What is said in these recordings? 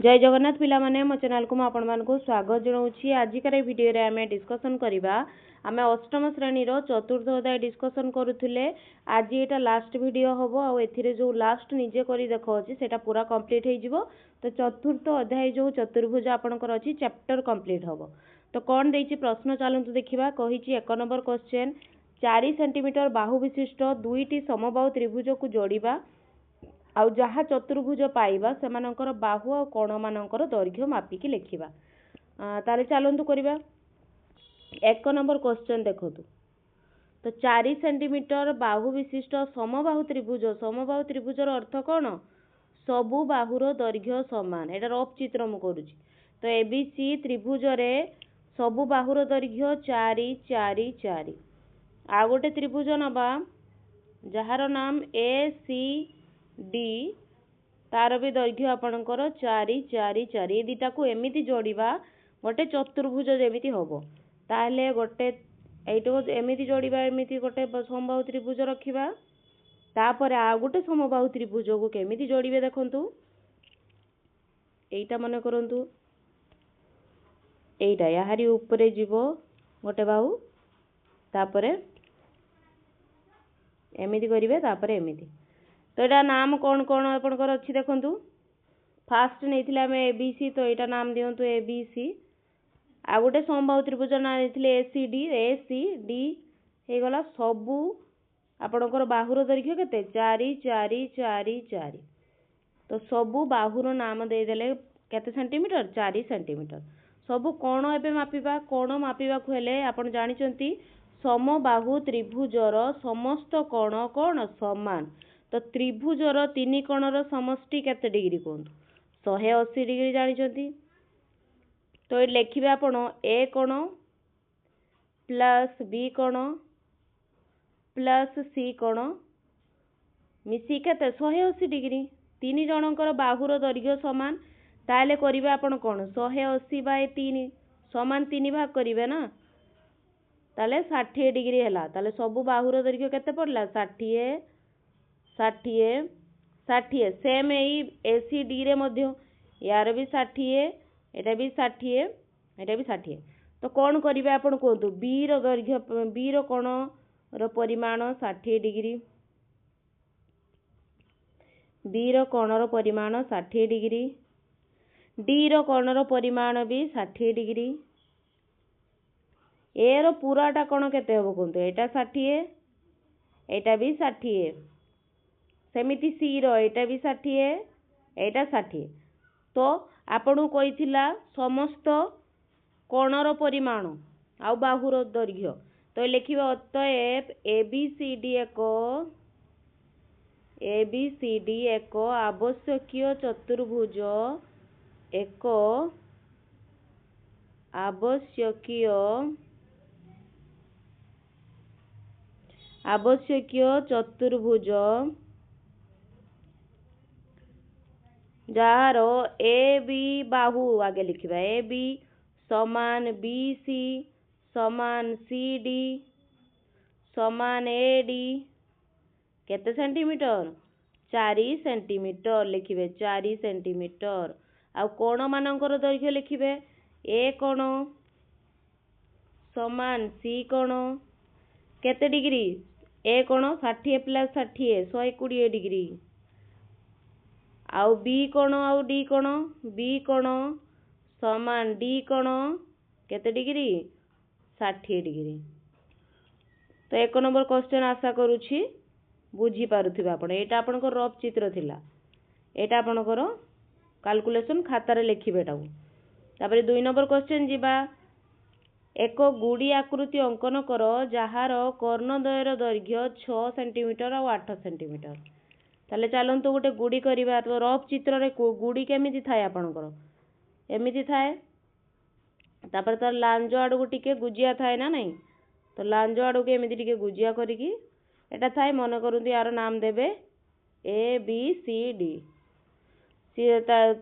जय जगन्नाथ पिला माने मो चैनल को आपण मानकु स्वागत जणाउछि। आजिकर वीडियो रे आमे डिस्कशन करिबा आमे अष्टम श्रेणी रो चतुर्थ अध्याय डिस्कशन करूथिले। आज एटा लास्ट वीडियो हबो आ एथिरे जो लास्ट निजे करी देखो अछि सेटा पूरा कंप्लीट हे जिवो। तो चतुर्थ अध्याय जो चतुर्भुज आपनकर अछि चैप्टर कंप्लीट हबो। तो कोन देछि प्रश्न चालंतु देखिबा। कहिछि 1 नंबर क्वेश्चन 4 सेंटीमीटर बाहु विशिष्ट दुईटी समबाहु त्रिभुज को जोड़िबा आउ जहाँ चतुर्भुज पाइबा सेमानंकर बाहु आ कोण मानंकर दैर्घ्य मापिकी लिखिबा। ताले चलंतु करिबा। 1 नंबर क्वेश्चन देखतु। तो 4 सेंटीमीटर बाहु विशिष्ट समबाहु त्रिभुजर अर्थ कोन? सबु बाहुर दैर्घ्य समान। एटा रफ चित्र मु करूची। तो एबीसी त्रिभुज रे सबु बाहुर दैर्घ्य 4 4 4। आ गोटे त्रिभुज नबा जहार नाम एसी डी तार भी दैर्घ्य आपणकर 4 4 4। ये दिटा को एमिति जोड़िबा गोटे चतुर्भुज जेमिति होबो। ताले गोटे एइटो एमिति जोड़िबा एमिति गोटे समबाहु त्रिभुज रखिबा। तापर आ गोटे समबाहु त्रिभुज को केमिति जोड़िबे देखंतु। एइटा मने करंतु एइटा याहारी ऊपरे जीवो गोटे बाहु तापरे एमिति करिवे तापरे एमिति। तो एटा नाम कौन कौन आपनकर अच्छी देखंतु। फास्ट नैथिले हमें एबीसी तो एटा नाम दियंतु एबीसी। आ गोटे समबाहु त्रिभुज नाम नैथिले एसीडी हे गला सबु आपनकर बाहुर दैर्घ्य केते 4 4 4 4। तो सबु बाहुर नाम दे देले केते सेंटीमीटर 4 सेंटीमीटर। सबु कोण एबे मापिबा। कोण मापिबा को हेले आपण जानिचंती समबाहु त्रिभुजर समस्त कोण कोण समान। तो त्रिभुजर 3 कोणर समष्टि केते डिग्री कोंतु 180 डिग्री जानिचंती। तो ये लिखिबे आपण ए कोण प्लस बी कोण प्लस सी कोण मिसी केते 180 डिग्री। 3 जनकर बाहुर दैर्घ्य समान। ताले करिवे आपण कोण 180 बाय 3 समान 3 भाग करिवे ना। ताले 60 डिग्री हैला। ताले सबु बाहुर दैर्घ्य केते पड़ला 60 60 60। सेम एई एसी डी रे मध्य यार भी 60 एटा भी 60 एटा भी 60। तो कौन करिवे आपण कोंतु बी रो दैर्घ्य बी रो कोण रो परिमाण 60 डिग्री। बी रो कोण रो परिमाण 60 डिग्री। डी रो कोण रो परिमाण भी 60 डिग्री। ए रो पूराटा कोण केते होबो कोंतु एटा 60 एटा भी 60। सेमिति सी रो एटा भी 60 एटा 60। तो आपणु कहिथिला समस्त कोणर परिमाण आउ बाहुर दैर्घ्य। तो लिखिबा अतएव एबीसीडी एक आवश्यकीय चतुर्भुज एक आवश्यकीय चतुर्भुज जार ए बी बाहु आगे लिखिबा ए बी समान बी सी समान सी डी समान ए डी केते सेंटीमीटर 4 सेंटीमीटर लिखिबे 4 सेंटीमीटर। आ कोण मानकर दैर्घ्य लिखिबे ए कोण समान सी कोण केते डिग्री ए कोण 60 प्लस 60 120 डिग्री। आउ बी कोण आउ डी कोण बी कोण समान डी कोण केते डिग्री 60 डिग्री। तो 1 नंबर क्वेश्चन आशा करूछि बुझी पारुथिबा आपण। एटा आपनको रफ चित्र थिला। एटा आपनकर कैलकुलेशन खाता रे लिखिबे टाउ। तापर 2 नंबर क्वेश्चन जिबा। एक गुडी आकृति अंकन कर जहार कर्णद्वयर दैर्घ्य 6 सेंटीमीटर और 8 सेंटीमीटर। ताले चलंतु गोटे गुडी करिबा। तो रफ चित्र रे गुडी केमिति थाए आपनकर एमिति थाए। तापर तार लांजो आडू को टिके गुजिया थाए ना नहीं। तो लांजो आडू के एमिति टिके गुजिया करिकी एटा थाए मन करंतु यार नाम देबे A B C D. C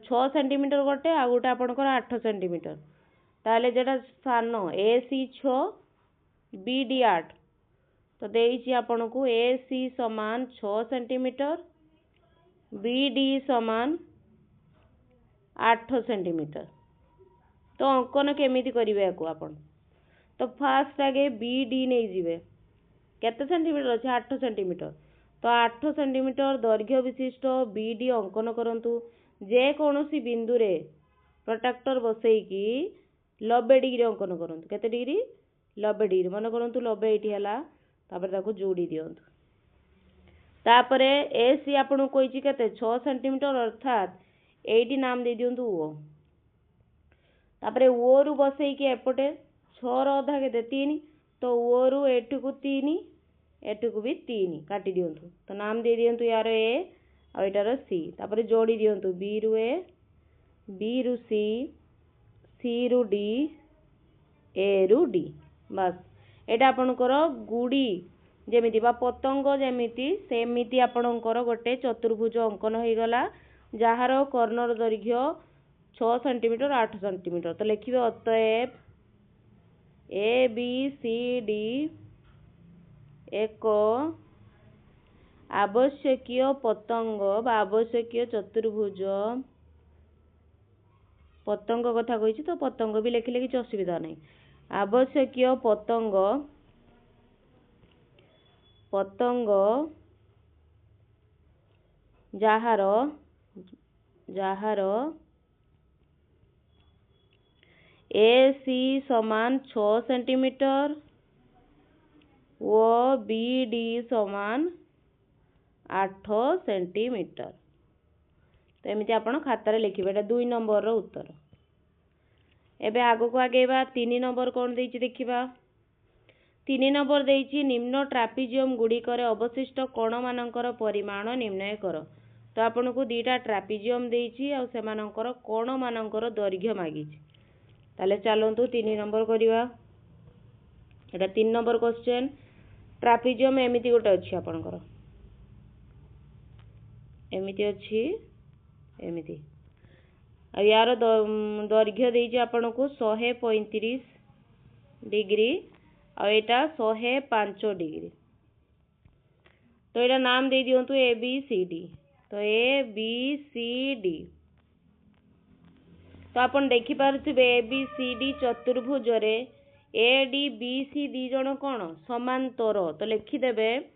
6 centimetre गोटे आ गोटे आपनकर 8 सेंटीमीटर। ताले जेटा सान ए सी 6 बी डी 8। तो देइछि आपनको ए सी समान 6 सेंटीमीटर बी डी समान 8 सेंटीमीटर। तो अंकन केमिति करिवे याकू आपण? तो फास्ट आगे बी डी नहीं जीवे केते सेंटीमीटर अच्छे 8 सेंटीमीटर। तो 8 सेंटीमीटर दैर्घ्य विशिष्ट बी डी अंकन करंतु। जे कौनसी बिंदु रे प्रोट्रैक्टर बसैकी 90 डिग्री अंकन करंतु। केते डिग्री? 90 डिग्री। मन करंतु 90 एठी हला तापर ताको जोड़ी दियंतु। तापरे ए सी आपन कोइची केते 6 सेंटीमीटर अर्थात एठी नाम दे दियंतु ओ। तापरे ओ रु बसैकी एपटे 6 रो अधा केते 3 तो ओ रु एठु को 3 एठु को भी 3 काटी दियंतु। तो नाम दे दियंतु यार ए आ एटार सी। तापरे जोड़ी दियंतु बी रु ए, बी रु सी रु डी, ए रु डी। बस एटा आपनकर गुड़ी जेमिति बा पतंग जेमिति सेमिति आपनकर गोटे चतुर्भुज अंकन हो गला जहार कर्णर दैर्घ्य 6 सेंटीमीटर 8 सेंटीमीटर। तो लिखिबे अतएव ए बी सी डी एक आवश्यकीय पतंग बा आवश्यकीय चतुर्भुज। पतंग कथा कही तो पतंग भी लिखिले किसी असुविधा नहीं। आवश्यकीय पतंग पतंग जहार ए सी समान 6 सेंटीमीटर व बी डी समान 8 सेंटीमीटर। तो एमती आपण खातार लिखिबे। एटा 2 नंबर रो उत्तर। एबे आगो को आगेबा 3 नंबर कोन देइछि देखिबा। 3 नंबर देइछि निम्न ट्रापिजियम गुडी करे अवशिष्ट कोण मानकर परिमाण निर्णय कर। तो आपन को दीटा ट्रापिजियम देइछि आ सेमानकर कोण मानकर दैर्घ्य मागिछि। ताले चलंतु 3 नंबर करिवा। एटा 3 नंबर क्वेश्चन। ट्रापिजियम एमिति गोटे अछि आपनकर एमिति अछि एमिति आ यार दैर्घ्य देइछि आपन को 135 डिग्री आ एटा 105 डिग्री। तो एटा नाम दे दियंतु ए बी सी डी। तो ए बी सी डी। तो आपन देखि पारुथिबे ए बी सी डी चतुर्भुज रे ए डी बी सी दी जण कोन समांतर। तो लिखि देबे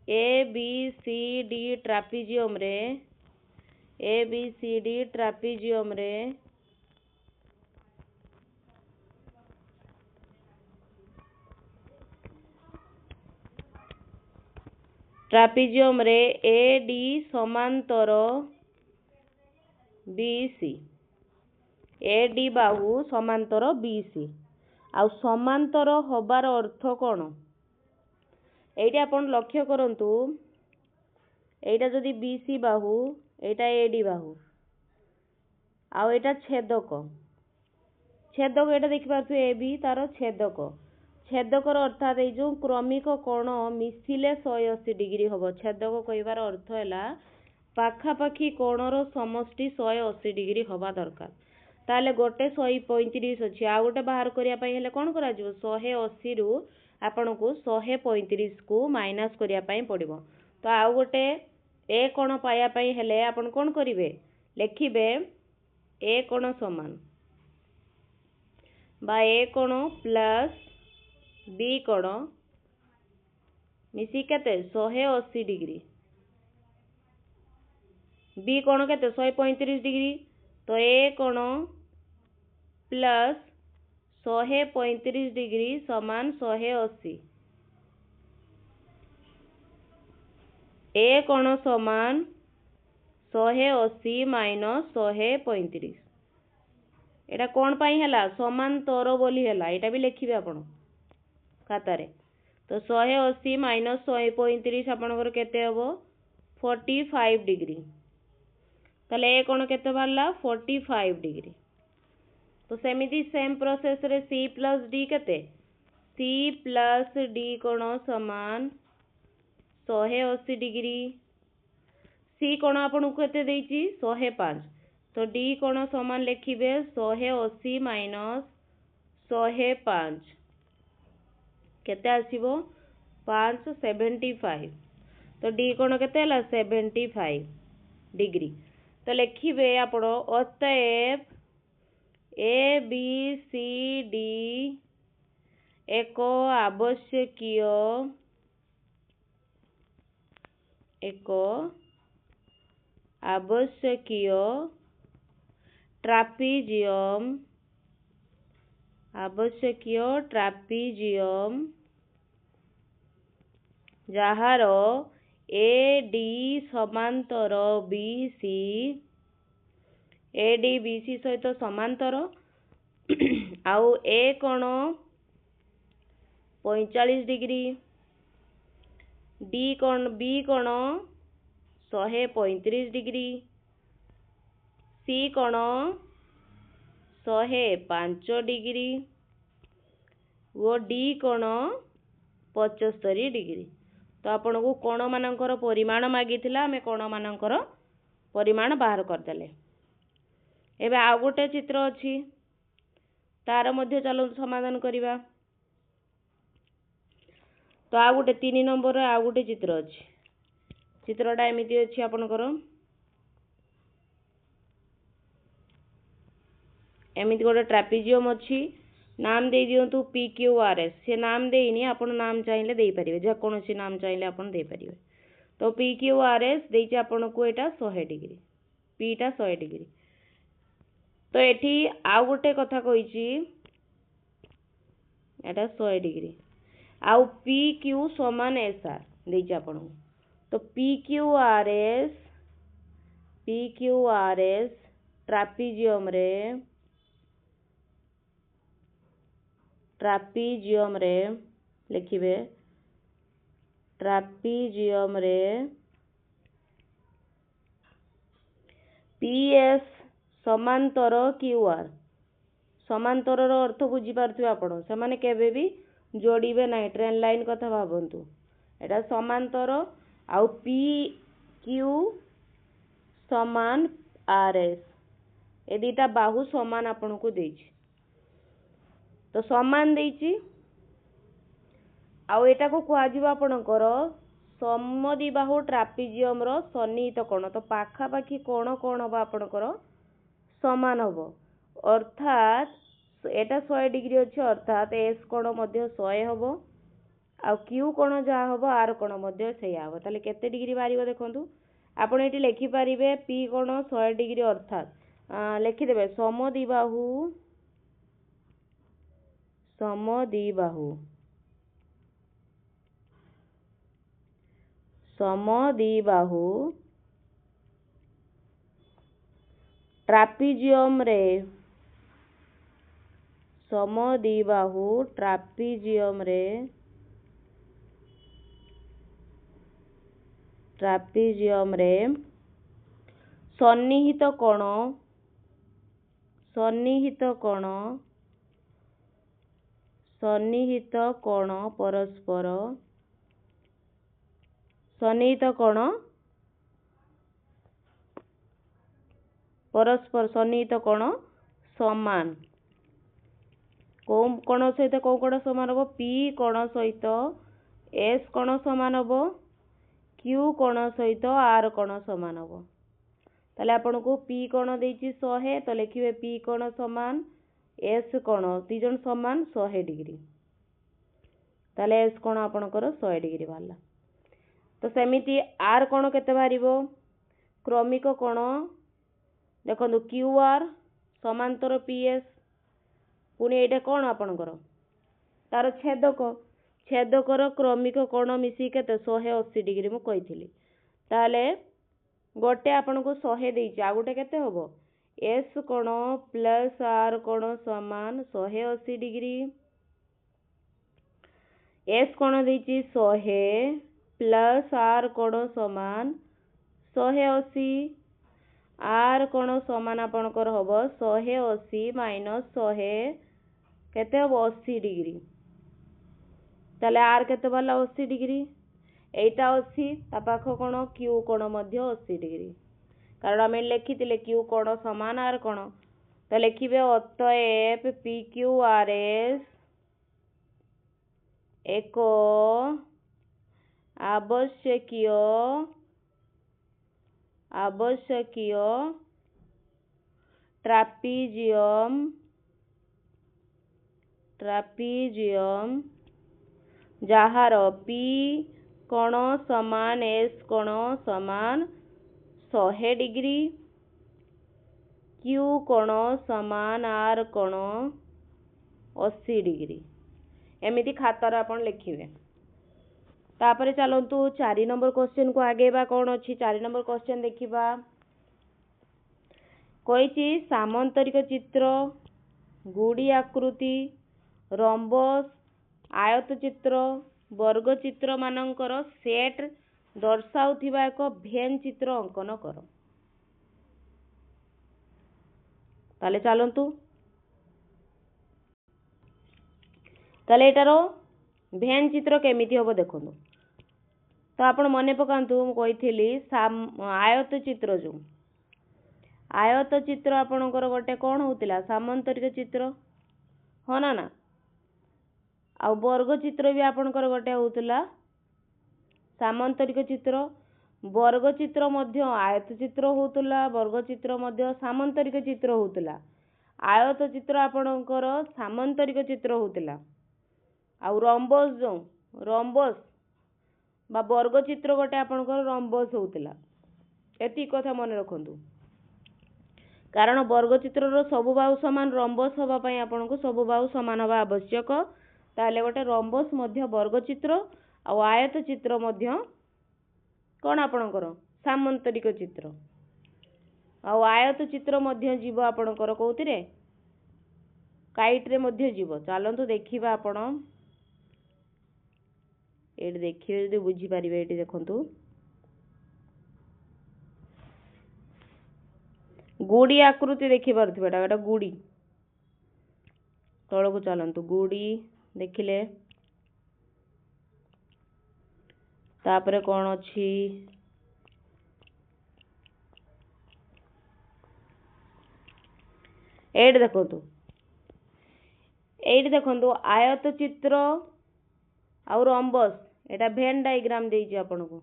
ए बी सी डी ट्रापिजियम रे ए बी सी डी ट्रापिजियम रे ए डी समांतर बी सी। ए डी बाहु समांतर बी सी। आ समांतर हबार अर्थ कोन? एटा आपण लक्ष्य करंतु। एटा जदि B C Bahu Etah A D बाहु आ एटा छेदक छेदक एटा देखि पाछु ए बी तार छेदक छेदकर अर्थात ए जो क्रमिक कोण मिसिले 180 डिग्री हबो। छेदक कहिबार अर्थ हैला पाखापाखी कोणर समष्टि 180 डिग्री हबा दरकार। ताले गोटे 135 अछि आ गोटे बाहर करिया पई हेले कोन करा जिवो 180 रु आपन को 135 को माइनस करिया पई पड़िबो। तो आ गोटे ए कोण पाया पई हेले आपन कोन करिवे लिखिबे ए कोण समान बा ए कोण प्लस बी कोण मिसी केते 180 डिग्री। बी कोण केते 135 डिग्री। तो ए कोण प्लस 135 डिग्री समान 180। ए कोण समान 180 माइनस 135। एटा कोन पई हला समांतर बोली हला। एटा भी लिखिबे आपण खातारे। तो 180 माइनस 135 आपनकर केते हबो 45 डिग्री। ताले ए कोण केते बारला 45 डिग्री। तो सेमिति सेम प्रोसेस रे सी प्लस डी केते सी प्लस डी कोण समान 180 डिग्री। सी कोण आपन को केते देइची 105। तो डी कोण समान लिखिबे 180 माइनस 105 केते आसीबो 575। तो डी कोण केते हला 75 डिग्री। तो लिखिए आपण अतएव ए बी सी डी एक आवश्यकीय ट्रापिजियम जार ए डी समांतर बी सी सहित समांतर आउ ए कोण 45 डिग्री बी कोण 135 डिग्री सी कोण 105 डिग्री वो डी कोण 75 डिग्री। तो आपण को कोण मानकर परिमाण मागिथिला आमे कोण मानकर परिमाण बाहर करदेले। एबे आ गोटे चित्र अछि तार मध्य चलो समाधान करिवा। तो आ गोटे 3 नंबर आ गोटे चित्र अछि। चित्रटा एमिति अछि आपनकर एमिति गोटे ट्रापिजियम अछि नाम दे दियंतु पी क्यू आर एस से नाम देइनी आपण नाम चाहिले देई परिबे जे कोनोसी नाम चाहिले आपण देई परिबे। तो पी क्यू आर एस देइछि आपण को एटा 100 डिग्री पी टा 100 डिग्री। तो एठी आ गोटे कथा कहिछि एटा 100 डिग्री आउ पी क्यू समान एस आर देइछि आपण। तो पी क्यू आर एस ट्रापिजियम रे लिखिबे ट्रापिजियम रे पी एस समांतर क्यू आर समांतर रो अर्थ बुझी पारथिबे आपण से माने केबे भी जोड़ीबे नाही ट्रेन लाइन कथा भाबंतु एटा समांतर आउ पी क्यू समान आर एस ए दीटा बाहु समान आपण को देछि। तो समान देछि आउ एटा को कुआ जिवो आपणकर समदिबाहु ट्रापिजियम रो सन्निहित कोण। तो पाखा पाखी कोण कोण बा आपणकर समान हबो अर्थात एटा 100 डिग्री अछि अर्थात एस कोण मध्ये 100 हबो आ क्यू कोण जा हबो आर कोण मध्ये सेया हबो। ताले केते डिग्री बारिबो देखंतु आपण एटी लिखि परिबे पी कोण 100 डिग्री अर्थात लिखि देबे समदिबाहु ट्रापिजियम रे सन्निहित कोण परस्पर सन्निहित कोण समान कोण सहित को कोण समान हबो पी कोण सहित एस कोण समान हबो क्यू कोण सहित आर कोण समान हबो। ताले आपण को पी कोण देछि 100 तो लिखिबे पी कोण समान एस कोण दी जण समान 100 डिग्री ताले एस कोण आपणकर 100 डिग्री बाला। तो सेमिति आर कोण केते बारिबो क्रमिक कोण देखो क्यू आर समांतर पी एस पुणी एटा कोण आपणकर तार छेदकर क्रमिक कोण मिसी केते 180 डिग्री मु कहिथिली। ताले गोटे आपण को 100 देछि आ गोटे केते हबो एस कोण प्लस आर कोण समान 180 डिग्री एस कोण देछि 100 प्लस आर कोण समान 180 आर कोण समान आपणकर हबो 180 माइनस 100 केते हबो 80 डिग्री। ताले आर केते बाला 80 डिग्री एटा 80 ता पाखो कोण क्यू कोण मध्य 80 डिग्री कारण आमे लिखितिले क्यू कोण समान आर कोण। तो लिखिबे अतएव पी क्यू आर एस एक आवश्यकीय ଆବଶ୍ୟକୀୟ ଟ୍ରାପିଜିୟମ ଯାହାର P କୋଣ ସମାନ S କୋଣ ସମାନ 100 ଡିଗ୍ରୀ, Q କୋଣ ସମାନ R କୋଣ 80 ଡିଗ୍ରୀ। ଏମିତି ଖାତାରେ ଆପଣ ଲେଖିବେ। ତାପରେ ଚାଲନ୍ତୁ 4 ନମ୍ବର क्वेश्चन को आगेबा। कौन अच्छी 4 नंबर क्वेश्चन देखिबा। କହିଛି ସାମନ୍ତରିକ ଚିତ୍ର, ଗୁଡ଼ି ଆକୃତି, ରମ୍ବସ୍, ଆୟତ ଚିତ୍ର, ବର୍ଗ ଚିତ୍ର ମାନଙ୍କର ସେଟ୍ ଦର୍ଶାଉଥିବା ଏକ ଭେନ୍ ଚିତ୍ର ଅଙ୍କନ କର। ତାହେଲେ ଚାଲନ୍ତୁ। ତାହେଲେ ଏଟାର ଭେନ୍ ଚିତ୍ର କେମିତି ହବ ଦେଖନ୍ତୁ। ତ ଆପଣ ମନେ ପକାନ୍ତୁ ମୁଁ କହିଥିଲି ଆୟତ ଚିତ୍ର ଯୋଉ आयत चित्र आपणकर गोटे कौन होतिला सामंतरिक चित्र हो ना आ वर्ग चित्र भी आपणकर गोटे होतिला सामंतरिक चित्र। वर्ग चित्र मध्य आयत चित्र होतिला, वर्ग चित्र मध्य सामंतरिक चित्र होतिला। आयत चित्र आपणकर सामंतरिक चित्र होतिला आ रंबस जो रंबस बा वर्ग चित्र गोटे आपणकर रंबस होतिला। एति कथा मन रखंतु कारण वर्ग चित्र सबु बाहु समान रंबस हवा पई आपनको सबु बाहु समान हवा आवश्यक। ताले गोटे रंबस मध्य वर्ग चित्र आ आयत चित्र मध्य कोन आपणकर सामंतरिक चित्र आ आयत चित्र मध्य जीव आपणकर कोउतिरे काइट रे मध्य जीव। चालंतु देखिबा आपण एडी देखिबे जदी बुझी परिबे। एडी देखंतु गुड़ी आकृति देखी पार्थिबे। एटा गुड़ी तल को चलंतु गुड़ी देखिले तापरे कौन अच्छी एडी देखंतु आयत चित्र और रंबस एटा भेन डायग्राम देइछि आपनको।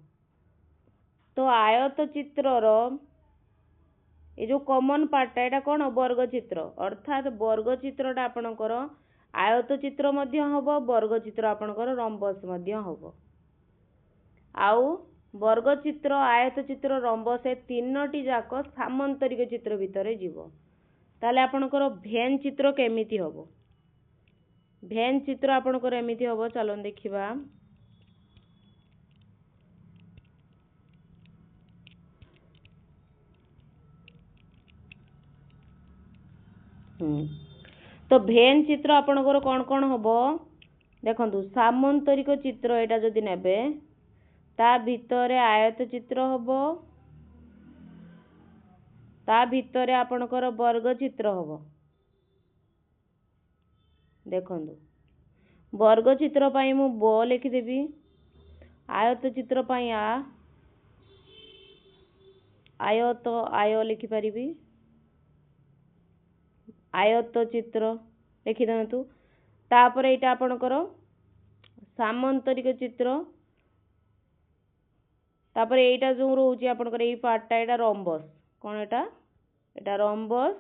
तो आयत चित्र रो ये जो कॉमन पार्ट एटा कौन वर्ग चित्र अर्थात वर्ग चित्रटा आपणकर आयत चित्र मध्य हबो, वर्ग चित्र आपणकर रंबस मध्य हबो। आउ वर्ग चित्र आयत चित्र रंबस ए तीनोटी जाक सामंतरिक चित्र भितरे जीवो। ताले आपणकर भेन चित्र केमिति हबो। भेन चित्र आपणकर एमिति हबो। चलो देखिबा। तो भेन चित्र आपणकर कौन कौन हबो देखंतु। सामंतरिक चित्र एटा जदि नेबे ता भितरे आयत चित्र हबो, ता भितरे आपणकर वर्ग चित्र हबो। देखंतु वर्ग चित्र पई मु ब लिखि देबी, आयत चित्र पई आयत आय लिखि परिबी, आयत चित्र लिखि दंतु। तापर एटा आपणकर सामंतरिक चित्र। तापर एटा जो रहउची आपणकर एई पार्टटा एटा रंबस कोन एटा रंबस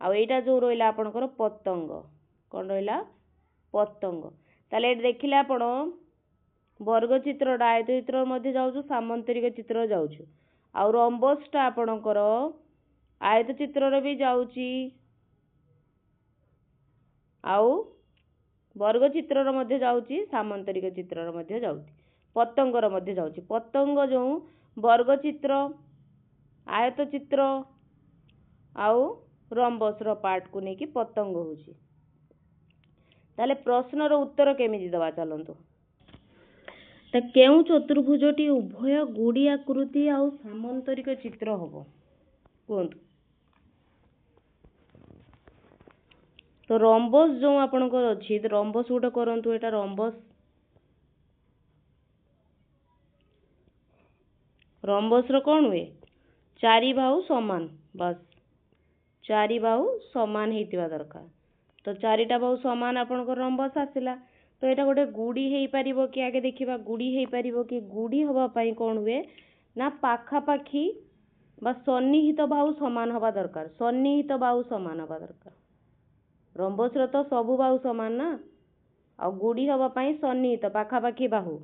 आ एटा जो रहिला आपणकर पतंग कोन रहिला पतंग। ताले एटा देखिले आपण वर्ग चित्रटा आयत चित्र मध्ये जाउछु, सामंतरिक चित्र जाउछु आ रंबसटा आपणकर आयत चित्र रे भी जाउची आउ वर्ग चित्र रे मध्ये जाउची, सामंतरिक चित्र रे मध्ये जाउची, पतंग रे मध्ये जाउची। पतंग जो वर्ग चित्र आयत चित्र आउ रंबस रो पार्ट को नेकी पतंग होची। ताले प्रश्न रो उत्तर केमिति दवा चलंतु। त केउ चतुर्भुजटी उभय गुड़ी आकृति आउ सामंतरिक चित्र हबो कोंतु। तो रंबस जो आपणकर अछि रंबस गोटे करंतु। एटा रंबस रंबस रो कोन हुए चारि बाहु समान, बस चारि बाहु समान हेतिबा दरकार। तो चारिटा बाहु समान आपणकर रंबस आसिला। तो एटा गोटे गुड़ी हेई परिबो कि आगे देखिबा। गुड़ी हेई परिबो कि गुड़ी हवा पई कोन हुए ନା ପାଖାପାଖି ବା ସନ୍ନିହିତ ବାହୁ ସମାନ ହେବା ଦରକାର। ସନ୍ନିହିତ ବାହୁ ସମାନ ହେବା ଦରକାର। ରମ୍ବସର ତ ସବୁ ବାହୁ ସମାନ ନା, ଆଉ ଗୁଡ଼ି ହେବା ପାଇଁ ସନ୍ନିହିତ ପାଖାପାଖି ବାହୁ।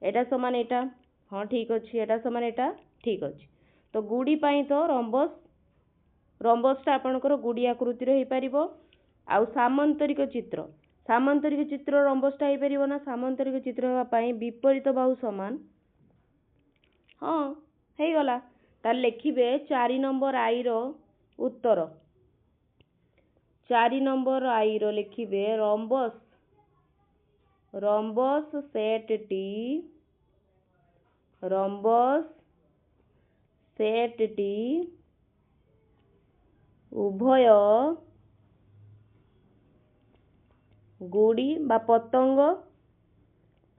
ଏଇଟା ସମାନ ଏଇଟା, ହଁ ଠିକ୍ ଅଛି, ଏଇଟା ସମାନ ଏଇଟା ଠିକ୍ ଅଛି। ତ ଗୁଡ଼ି ପାଇଁ ତ ରମ୍ବସଟା ଆପଣଙ୍କର ଗୁଡ଼ି ଆକୃତିର ହେଇପାରିବ। ଆଉ ସାମନ୍ତରିକ ଚିତ୍ର ରମ୍ବସଟା ହେଇପାରିବ ନା। ସାମନ୍ତରିକ ଚିତ୍ର ହେବା ପାଇଁ ବିପରୀତ ବାହୁ ସମାନ। ହଁ ହେଇଗଲା। ତାହେଲେ ଲେଖିବେ 4 ନମ୍ବର ଆଇର ଉତ୍ତର। 4 ନମ୍ବର ଆଇର ଲେଖିବେ ରମ୍ବସ ସେଟଟି ଉଭୟ ଗୁଡ଼ି ବା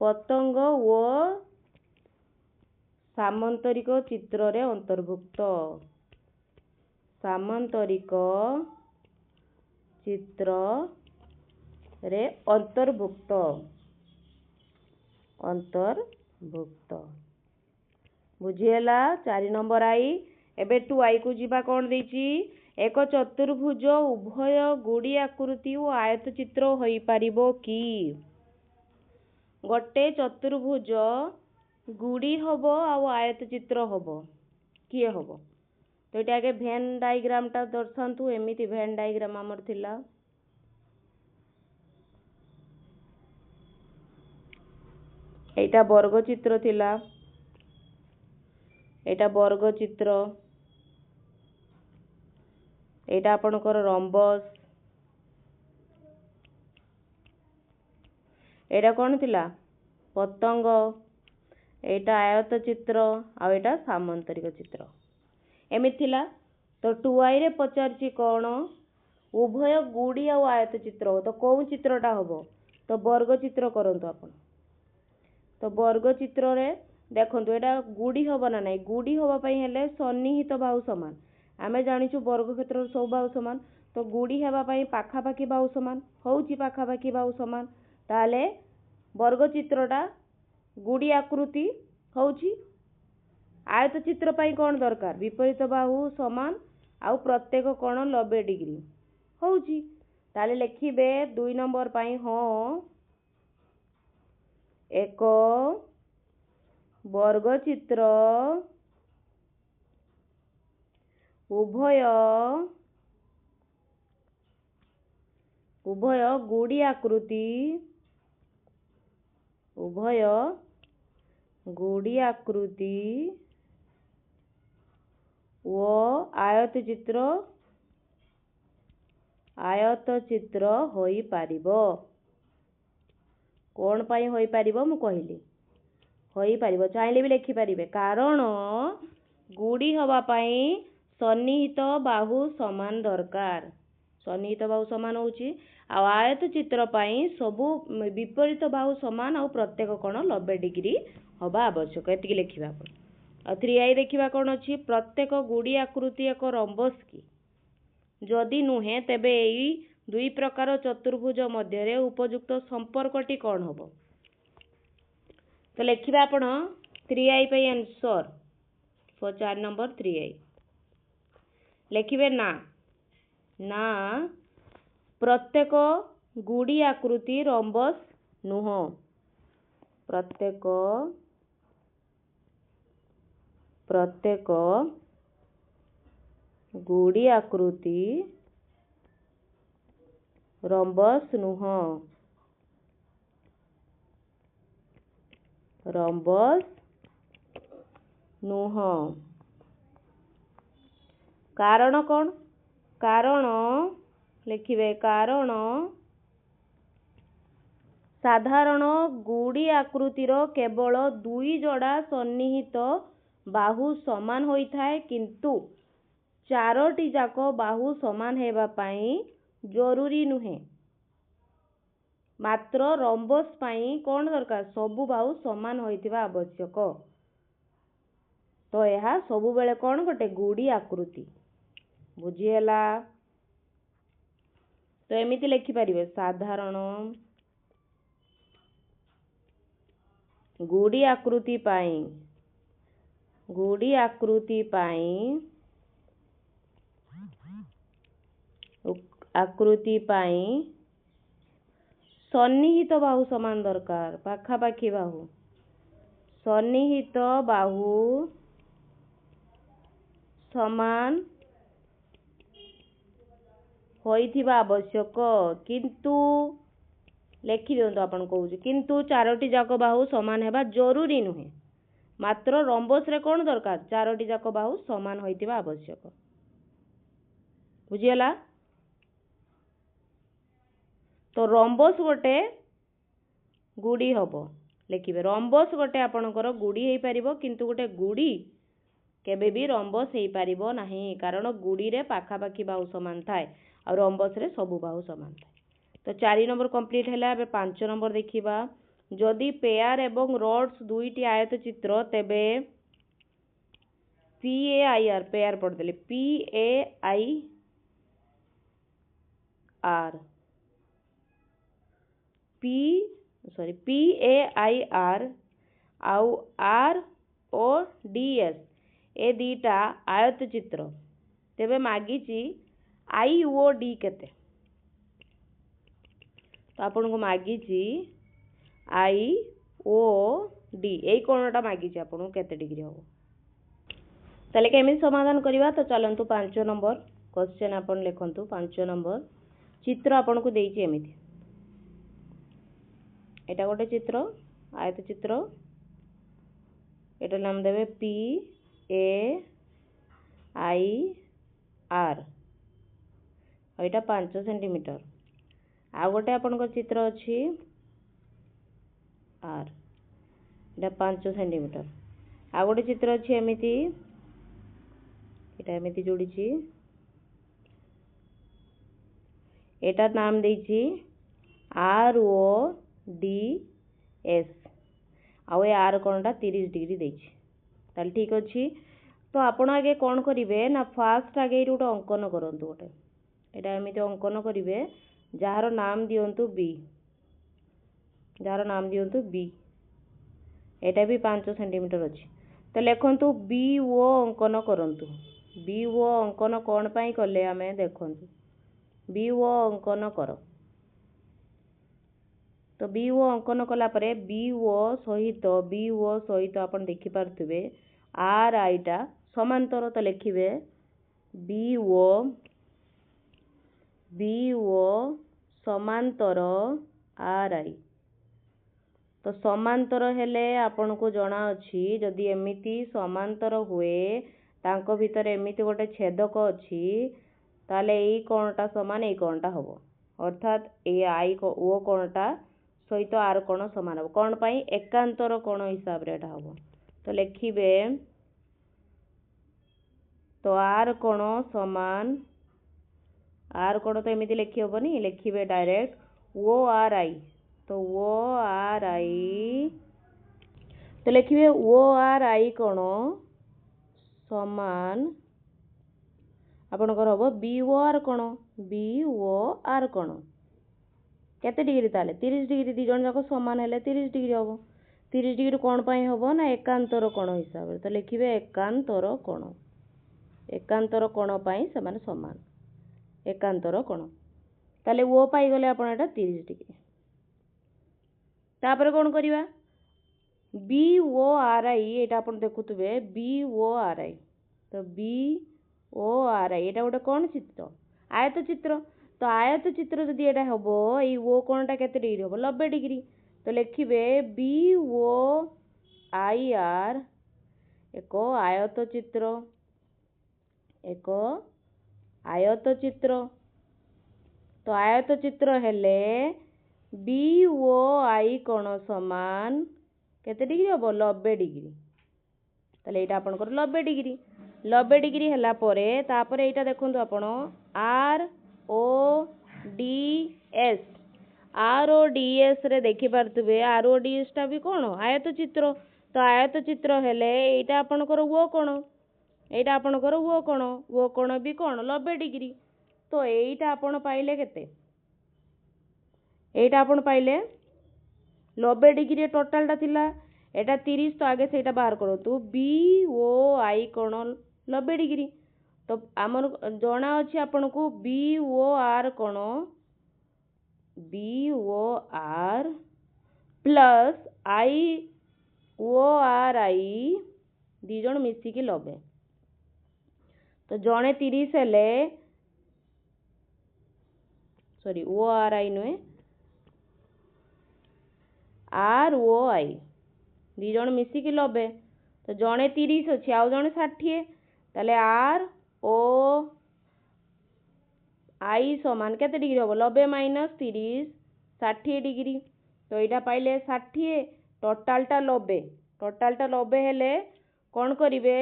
ପତଙ୍ଗ ଓ ସାମନ୍ତରିକ ଚିତ୍ରରେ ଅନ୍ତର୍ଭୁକ୍ତ। ସାମନ୍ତରିକ ଚିତ୍ରରେ ଅନ୍ତର୍ଭୁକ୍ତ। ବୁଝିହେଲା 4 ନମ୍ବର ଆଇ। ଏବେ 2 ଆଇକୁ ଯିବା। କ'ଣ ଦେଇଛି? ଏକ ଚତୁର୍ଭୁଜ ଉଭୟ ଗୁଡ଼ି ଆକୃତି ଓ ଆୟତ ଚିତ୍ର ହୋଇପାରିବ କି? ଗୋଟେ ଚତୁର୍ଭୁଜ ଗୁଡ଼ି ହବ ଆଉ ଆୟତ ଚିତ୍ର ହବ, କିଏ ହବ? ତ ଏଇଟା ଆଗେ ଭେନ୍ ଡାଇଗ୍ରାମଟା ଦର୍ଶାନ୍ତୁ। ଏମିତି ଭେନ୍ ଡାଇଗ୍ରାମ ଆମର ଥିଲା। এইটা ବର୍ଗଚିତ୍ର ଥିଲା। এইଟା ବର୍ଗଚିତ୍ର, এইଟା ଆପଣଙ୍କର ରମ୍ବସ। এইଟା କ'ଣ ଥିଲା? ପତଙ୍ଗ। এইଟା ଆୟତ ଚିତ୍ର ଆଉ ଏଇଟା ସାମନ୍ତରିକ ଚିତ୍ର। ଏମିତି ଥିଲା। ତ 2i ରେ ପଚାରିଛି କ'ଣ? ଉଭୟ ଗୁଡ଼ି ଆଉ ଆୟତ ଚିତ୍ର। ତ କୋଉ ଚିତ୍ରଟା ହବ? ତ ବର୍ଗଚିତ୍ର କରନ୍ତୁ ଆପଣ। ତ ବର୍ଗଚିତ୍ରରେ ଦେଖନ୍ତୁ ଏଇଟା ଗୁଡ଼ି ହବ ନା ନାହିଁ? ଗୁଡ଼ି ହବା ପାଇଁ ହେଲେ ସନ୍ନିହିତ ବାହୁ ସମାନ। ଆମେ ଜାଣିଛୁ ବର୍ଗକ୍ଷେତ୍ରର ସବୁ ବାହୁ ସମାନ। ତ ଗୁଡ଼ି ହେବା ପାଇଁ ପାଖାପାଖି ବାହୁ ସମାନ ହେଉଛି। ପାଖାପାଖି ବାହୁ ସମାନ, ତାହେଲେ ବର୍ଗଚିତ୍ରଟା ଗୁଡ଼ି ଆକୃତି ହେଉଛି। ଆୟତ ଚିତ୍ର ପାଇଁ କ'ଣ ଦରକାର? ବିପରୀତ ବାହୁ ସମାନ ଆଉ ପ୍ରତ୍ୟେକ କୋଣ 90 ଡିଗ୍ରୀ ହେଉଛି। ତାହେଲେ ଲେଖିବେ 2 ନମ୍ବର ପାଇଁ ହଁ, ଏକ ବର୍ଗଚିତ୍ର ଉଭୟ ଗୁଡ଼ି ଆକୃତି ଓ ଆୟତ ଚିତ୍ର ହୋଇପାରିବ। କ'ଣ ପାଇଁ ହୋଇପାରିବ? ମୁଁ କହିଲି ହୋଇପାରିବ। ଚାହିଁଲେ ବି ଲେଖିପାରିବେ। କାରଣ ଗୁଡ଼ି ହେବା ପାଇଁ ସନ୍ନିହିତ ବାହୁ ସମାନ ଦରକାର। ସନ୍ନିହିତ ବାହୁ ସମାନ ହେଉଛି। ଆଉ ଆୟତ ଚିତ୍ର ପାଇଁ ସବୁ ବିପରୀତ ବାହୁ ସମାନ ଆଉ ପ୍ରତ୍ୟେକ କୋଣ 90 ଡିଗ୍ରୀ ହେବା ଆବଶ୍ୟକ। ଏତିକି ଲେଖିବା ଆପଣ। ଆଉ 3i ଦେଖିବା କ'ଣ ଅଛି? ପ୍ରତ୍ୟେକ ଗୁଡ଼ି ଆକୃତି ଏକ ରମ୍ବସ କି? ଯଦି ନୁହେଁ ତେବେ ଏଇ ଦୁଇ ପ୍ରକାର ଚତୁର୍ଭୁଜ ମଧ୍ୟରେ ଉପଯୁକ୍ତ ସମ୍ପର୍କଟି କ'ଣ ହେବ? ତ ଲେଖିବା ଆପଣ 3i ପାଇଁ ଆନ୍ସର। 4 ନମ୍ବର 3i ଲେଖିବେ ନା ପ୍ରତ୍ୟେକ ଗୁଡ଼ି ଆକୃତି ରମ୍ବସ ନୁହଁ। ପ୍ରତ୍ୟେକ ଗୁଡ଼ି ଆକୃତି ରମ୍ବସ ନୁହଁ। କାରଣ କ'ଣ? ଲେଖିବେ କାରଣ ସାଧାରଣ ଗୁଡ଼ି ଆକୃତିର କେବଳ 2 ଯୋଡ଼ା ସନ୍ନିହିତ ବାହୁ ସମାନ ହୋଇଥାଏ, କିନ୍ତୁ 4ଟି ଯାକ ବାହୁ ସମାନ ହେବା ପାଇଁ ଜରୁରୀ ନୁହେଁ। ମାତ୍ର ରମ୍ବସ ପାଇଁ କ'ଣ ଦରକାର? ସବୁ ବାହୁ ସମାନ ହୋଇଥିବା ଆବଶ୍ୟକ। ତ ଏହା ସବୁବେଳେ କ'ଣ ଗୋଟେ? ଗୁଡ଼ି ଆକୃତି। ବୁଝିହେଲା? ତ ଏମିତି ଲେଖିପାରିବେ ସାଧାରଣ ଗୁଡ଼ି ଆକୃତି ପାଇଁ गुड़ी आकृति पाई सन्निहित बाहु समान दरकार पाखापाखी बाहु सन्निहित बाहु समान होइथिबा आवश्यक किंतु लेखि दियंतु आपण कहूँ किंतु चारोटी जाक बाहु समान हेबा जरूरी नुहे मात्र रंबस रे कौन दरकार चारोटी जाक बाहु समान होइथिबा आवश्यक बुझीगला। तो रंबस गोटे गुड़ी हबो लिखिबे रंबस गोटे आपणकर गुड़ी हेई परिबो किंतु गोटे गुड़ी केबे भी रंबस हेई परिबो नाही कारण गुड़ी रे पाखापाखी बाहु समान थाए और रंबस रे सबु बाहु समान थाए। तो 4 नंबर कंप्लीट हैला। अब 5 नंबर देखिबा जदि पेयर एवं रड्स दुईटी आयत चित्र तेबे PAIR पेयर पढ़ देले PAIR आउ RODS ए दीटा आयत चित्र तेबे मागिची IOD केते तो आपन को मागिची IOD एई कोणटा मागिची आपन को केते डिग्री हो ताले केमिति समाधान करिवा। तो चलंतु 5 नंबर क्वेश्चन आपन लिखंतु 5 नंबर चित्र आपन को देइची एमिति एटा गोटे चित्र आयत चित्र एटा नाम देबे PAIR एटा 5 सेंटीमीटर आ गोटे आपन को चित्र अछि R एटा 5 सेंटीमीटर आ गोटे चित्र अछि एमिति एटा एमिति जोड़ीची एटा नाम देइची RODS आउ ए आर कोणटा 30 डिग्री देइची ताल ठीक अछि। तो आपण आगे कोन करिवे ना फास्ट आगे गोटे अंकन करंतु गोटे एटा एमिति अंकन करिवे जार नाम दियंतु B एटा भी 5 सेंटीमीटर अछि। तो लेखंतु BO अंकन करंतु BO अंकन कोन पई कले हमें देखंतु BO अंकन करो। तो BO अंकन कला परे BO सहित आपण देखि पारथुबे आर आईटा समांतर तो लिखिबे BO समांतर आर आई। तो समांतर हेले आपण को जणा अछि जदि एमिति समांतर हुए तांको भितर एमिति गोटे छेदक अछि ताले एई कोणटा समान एई कोणटा हबो अर्थात ए आई को ओ कोणटा सहित आर कोण समान हबो कोण पई एकांतर कोण हिसाब रे एटा हबो। तो लिखिबे तो आर कोण समान आर कोण तो एमिति लिखि हबोनी लिखिबे डायरेक्ट ORI। तो ORI तो लिखिबे ORI कोण समान आपनकर हबो BOR कोण केते डिग्री ताले 30 डिग्री दी जण जाको समान हेले 30 डिग्री हबो 30 डिग्री कोण पई हबो ना एकांतर कोण हिसाब रे। तो लिखिबे एकांतर कोण पई समान समान एकांतर कोण ताले ओ पाई गले आपण एटा 30 डिग्री। तापर कोन करिवा BORI एटा आपण देखुतबे BORI। तो BORI एटा गोटे कोन चित्र आयत चित्र। तो आयत चित्र जदि एटा हबो एई ओ कोणटा केते डिग्री हबो 90 डिग्री। तो लिखिबे BOIR एको आयत चित्र। तो आयत चित्र हेले BOI कोण समान केते डिग्री हबो 90 डिग्री। ताले एटा आपण कर 90 डिग्री हैला परे तापर एटा देखंतु आपण RODS रे देखि पारतबे RODS टा भी कोण आयत चित्र। तो आयत चित्र हेले एटा आपण कर ओ कोण एटा आपण कर ओ कोण भी कोण 90 डिग्री। तो एटा आपण पाइले केते एटा आपण पाइले 90 डिग्री टोटल टा थिला एटा 30 तो आगे से बाहर करो तो बी ओ आई कोण 90 डिग्री तो आमर जना अच्छे आपन को बी ओ आर कोण B O R plus I O R आई दी जण मिसिकी 90 तो जड़े 30 हेले सॉरी ओ आर आई नुहे आर ओ आई दी जण मिसिकी 90 तो जड़े 30 अच्छे आउ जड़े 60 ताले आर ओ आई समान केते डिग्री हम 90 माइनस 30 60 डिग्री तो यहाँ पाइले 60 टोटालटा 90 हेले कौन करिवे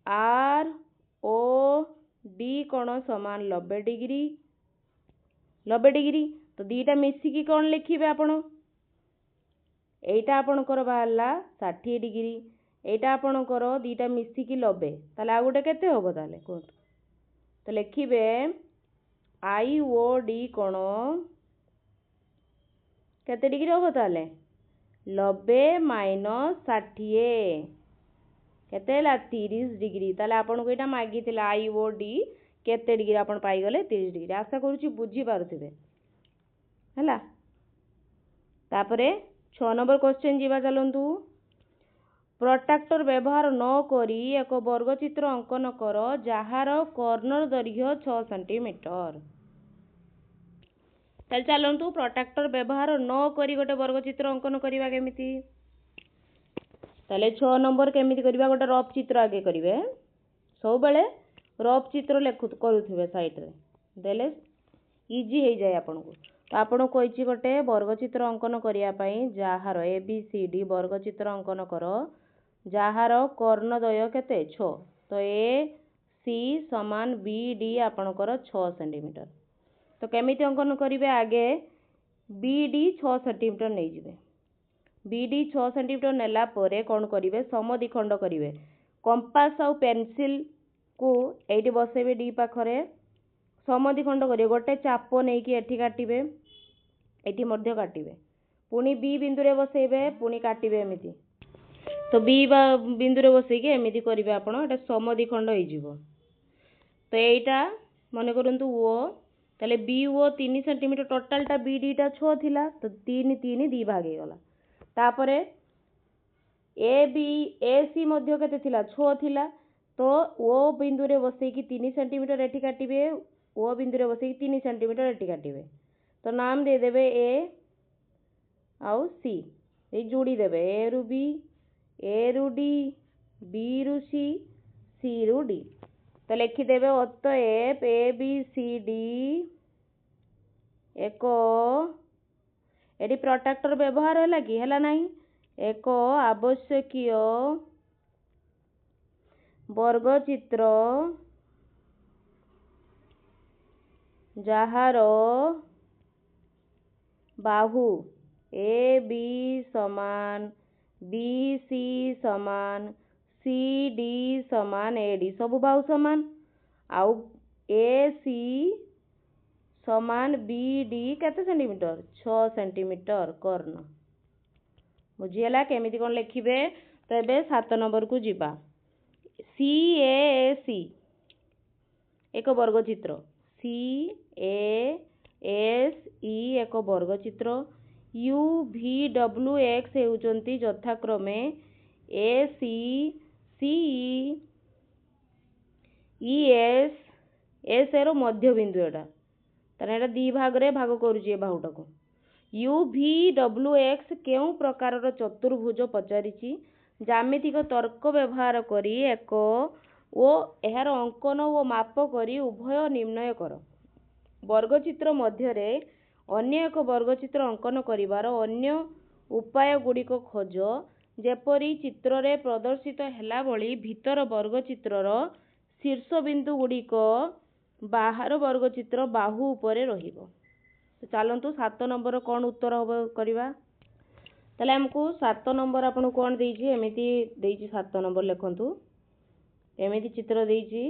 आर ओ डी कोण समान 90 डिग्री तो दीटा मिसिकी कौन लिखिबे आपण एटा आपणकर बाहरला 60 डिग्री एटा आपणकर दीटा मिसिकी 90 ताले आ गोटे केते होबो ताले कहत तो लिखिबे आई ओ डी कोण केते डिग्री होबो ताले 90 माइनस 60 केते ला 30 डिग्री ताले आपन को एटा मागी थिला आई ओ डी केते डिग्री आपन पाई गले 30 डिग्री आशा करूची बुझी पारुथिबे हला तापरे 6 नंबर क्वेश्चन जीवा चलंतु प्रोट्रैक्टर व्यवहार न करी एक वर्गचित्र अंकन कर जहार कॉर्नर दैर्घ्य 6 सेंटीमीटर ताल चलंतु प्रोट्रैक्टर व्यवहार न करी गोटे वर्गचित्र अंकन करिवा केमिति ताले 6 नंबर केमिति करिवा गोटे रफ चित्र आगे करिवे सब बेले रफ चित्र लेखु करूथिबे साइड रे देले इजी हे जाय आपन को तो आपन कोइची गोटे वर्गचित्र अंकन करिया पई जहार ए बी सी डी वर्गचित्र अंकन कर जहार कर्णद्वय केते 6 तो ए सी समान बी डी आपनकर 6 सेंटीमीटर तो केमिति अंकन करिवे आगे बी डी 6 सेंटीमीटर नै जिवे बी डी 6 सेंटीमीटर नेला परे कोन करिवे समद्विखंड करिवे कंपास और पेंसिल को एठी बसेबे डी पाखरे समद्विखंड करिवे गोटे चाप नै कि एठी काटिबे एठी मध्य काटिबे पुनी बी बिंदु रे बसेबे पुनी काटिबे एमिति तो बी बिंदु रे बसई के एमिति करिवे आपण एटा समद्विखंड होई जिवो तो एटा माने करंतु ओ ताले बी ओ 3 सेंटीमीटर टोटलटा बी डी टा 6 थिला तो 3 3 दी भाग हे गला तापरे ए बी ए सी मध्य केते थिला 6 थिला तो ओ बिंदु रे बसई कि 3 सेंटीमीटर एठी काटिबे ओ बिंदु रे बसई 3 सेंटीमीटर एठी काटिबे तो नाम दे देबे ए आउ सी ए जोड़ी देबे ए रु बी ए रु डी बी रु सी रु डी तो लिखि देबे अतएव ए बी सी डी एको एडी प्रोट्रैक्टर व्यवहार होला कि होला नाही एको आवश्यकीय वर्गचित्र जहार बाहु ए बी समान बी सी समान सी डी समान ए डी सब बाहु समान आउ ए सी समान बी डी केते सेंटीमीटर 6 सेंटीमीटर कर्ण बुझीला केमिति कोन लिखिबे तो एबे 7 नंबर को जिबा सी ए सी एक वर्गचित्र सी ए एस ई एक वर्गचित्र यू भी डब्ल्यू एक्स हेउचंती यथाक्रमे ए सी सी ई एस एस रो मध्य बिंदु एटा ताने एटा दी भाग रे भाग करूची ए बाहुटा को यू भी डब्ल्यू एक्स केउ प्रकार रो चतुर्भुज पचारिची ज्यामितिक तर्क व्यवहार करी एक ओ एहार अंकन ओ माप करी उभय निर्णय कर वर्गचित्र मध्यरे अन्य एक वर्गचित्र अंकन करिवार अन्य उपाय गुड़िक खोज जेपरी चित्र रे प्रदर्शित हैला भली भीतर वर्गचित्रर शीर्ष बिंदु गुड़िक बाहर वर्गचित्र बाहु उपरे रहिबो तो चलंतु 7 नंबर कौन उत्तर होबो करिवा ताले हमकु 7 नंबर आपन कोन देइची एमिति देइची 7 नंबर लिखंतु एमिति चित्र देइची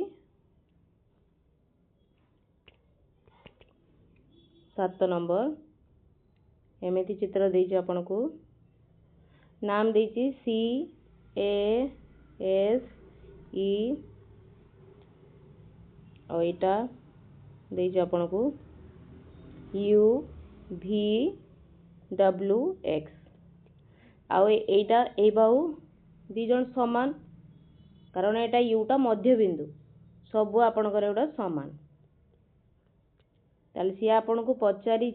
7 नंबर एमिति चित्र देइची आपन को नाम देछि CASE और एटा देछि आपन को UVWX आउ एटा ए बाहु दी जन समान कारण एटा यूटा मध्य बिंदु सबु आपनकर एटा समान ताले सी आपन को पचारि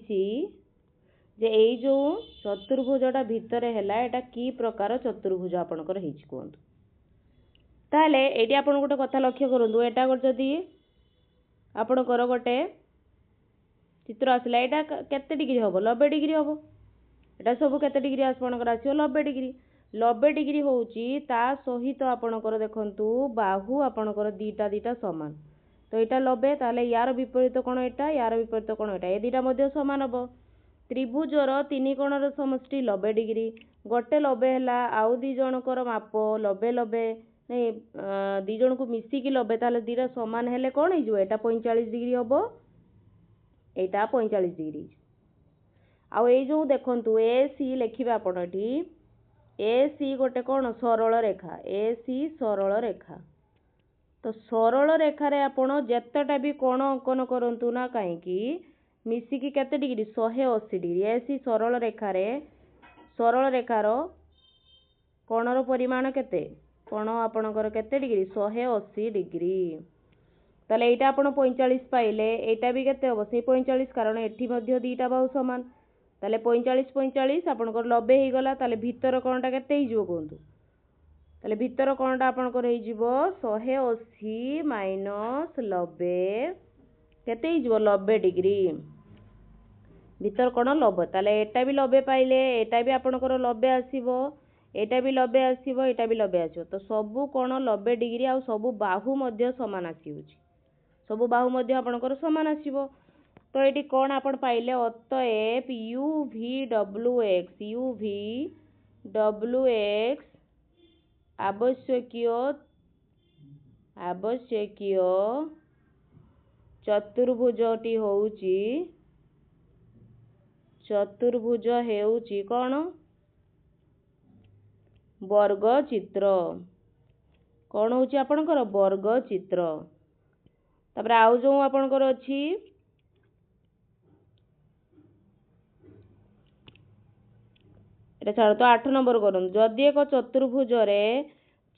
जे एई जो चतुर्भुजटा भितरे हैला एटा की प्रकार चतुर्भुज आपनकर हेछि कोंत ताले एटी आपन गोटे कथा लक्ष्य करंतु एटा जदि आपनकर गोटे चित्र आसला एटा केते डिग्री हबो 90 डिग्री हबो एटा सब केते डिग्री आपनकर आछो 90 डिग्री 90 डिग्री होउची ता सहित आपनकर देखंतु बाहु आपनकर दीटा समान तो एटा 90 ताले यार विपरीत कोण एटा यार विपरीत कोण एटा ए दीटा मध्ये समान हबो त्रिभुजर तीन कोणर समष्टि 90 डिग्री गोटे 90 हैला आउ दी जनकर माप 90 90 नहीं दी जन को मिसिकी 90 ताले दीटा समान हेले कोण हे जो एटा 45 डिग्री हबो एटा 45 डिग्री आउ ए जो देखंतु AC लिखिबा आपण एठी AC गोटे कोण सरल रेखा AC सरल रेखा तो सरल रेखा रे आपण जेतटा भी कोण अंकन करंतु ना काहे की मिसिकी केते डिग्री 180 डिग्री AC सरल रेखार कोणर परिमाण केते कोण आपणकर केते डिग्री 180 डिग्री ताले एटा आपण 45 पाइले एटा भी केते हो से 45 कारण एठी मध्ये दीटा बाहु समान ताले 45 45 आपणकर 90 हे गला ताले भीतर कोणटा केते हे जिवो कोंतु ताले भीतर कोणटा आपणकर हे जिवो 180 माइनस 90 केते हे जिवो 90 डिग्री भीतर कोण 90 ताले एटा भी 90 पाइले एटा भी आपणकर 90 आसीबो एटा भी 90 आसीबो एटा भी 90 आसीबो तो सबु कोण 90 डिग्री आ सबु बाहु मध्ये समान आसीउची सबु बाहु मध्ये आपणकर समान आसीबो तो एटी कोण आपण पाइले अतएव UVWX आवश्यकीय चतुर्भुज हेउची कोण वर्ग चित्र कोण होची आपणकर वर्ग चित्र तापर आउ जो आपणकर अछि एटा छाड़ तो 8 नंबर करन जदि एक चतुर्भुज रे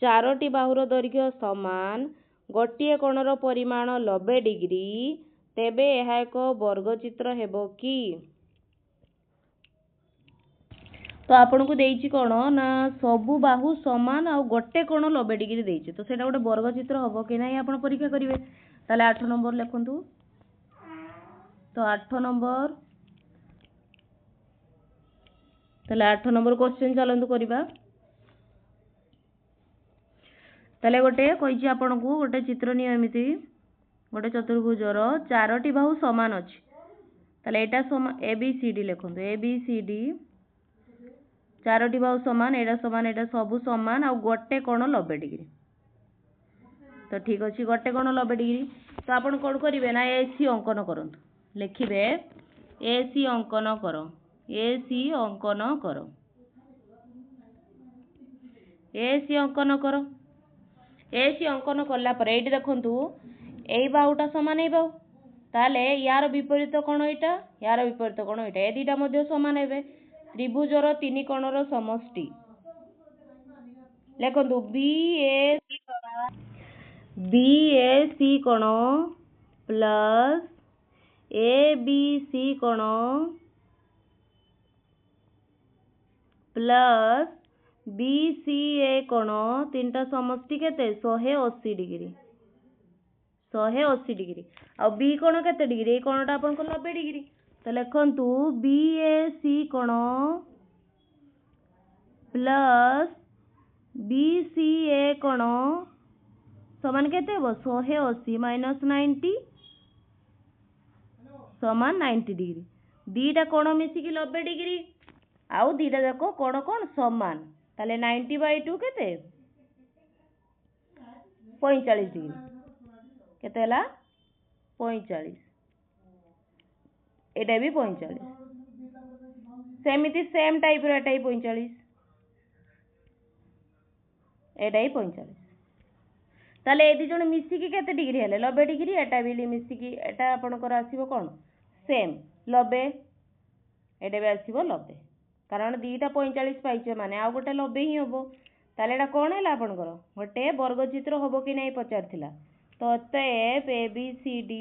चारोटी बाहुर दैर्घ्य समान गोटिए कोणर परिमाण 90 डिग्री तेबे एहा एक वर्ग चित्र हेबो की तो आपन को देइछि कोन ना सबु बाहु समान आ गोटे कोण 90 डिग्री देइछि तो सेटा गोटे वर्ग चित्र हबो कि नाही आपन परीक्षा करिवे ताले 8 नंबर लिखंतु तो 8 नंबर ताले 8 नंबर क्वेश्चन चलंतु करिबा ताले गोटे कहिछि आपन को गोटे चित्र नियमिति गोटे चतुर्भुजर चारोटी बाहु समान अछि ताले एटा समान ABCD लिखंतु ABCD चारोटी बाहु समान एटा सबु समान आ गोटे कोण 90 डिग्री तो ठीक अछि गोटे कोण 90 डिग्री तो आपण कोन करिवे ना AC अंकन करंतु लिखिबे AC अंकन करो AC अंकन करो AC अंकन करो AC अंकन करला पर एठी देखंतु एई बाहुटा समान एई बाहु ताले यार विपरीत कोण एटा यार विपरीत कोण एटा ए दीटा मध्ये समान हेबे त्रिभुजर तीन कोणर समष्टि लेखंतु BAC कोण प्लस ABC कोण प्लस BCA कोण तीनटा समष्टि केते 180 डिग्री 180 डिग्री आ B कोण केते डिग्री कोणटा आपन को 90 डिग्री तो लिखंतु BAC कोण प्लस BCA कोण समान केते हो 180 माइनस 90 समान 90 डिग्री दीटा कोण मिसी की 90 डिग्री आउ दीटा जाको कोण कोण समान ताले 90/2 केते 45 डिग्री केते हला 45 एटा भी 45 सेमिति सेम टाइप रो एटा 45 एटा ही 45 ताले ए दी जण मिसिकी केते डिग्री हेले 90 डिग्री एटा भी मिसिकी एटा आपनकर आसीबो कोन सेम 90 एटा भी आसीबो 90 कारण दीटा 45 पाइछे माने आ गोटे 90 ही हबो ताले एटा कोन हैला आपनकर गोटे वर्ग चित्र हबो कि नै पचारथिला तो अतएव ABCD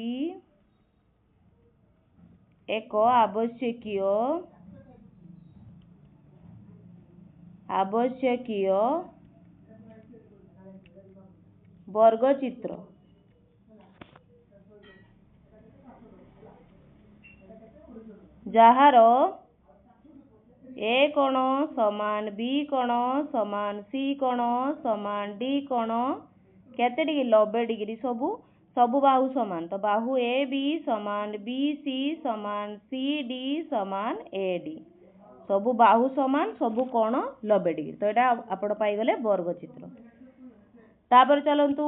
एक आवश्यकीय वर्ग चित्र जहार ए कोण समान बी कोण समान सी कोण समान डी कोण केते डिग्री 90 डिग्री सबु बाहु समान तो बाहु ए बी समान बी सी समान सी डी समान ए डी सबु बाहु समान सबु कोण 90 डिग्री तो एटा आपण पाई गले वर्ग चित्र तापर चलंतु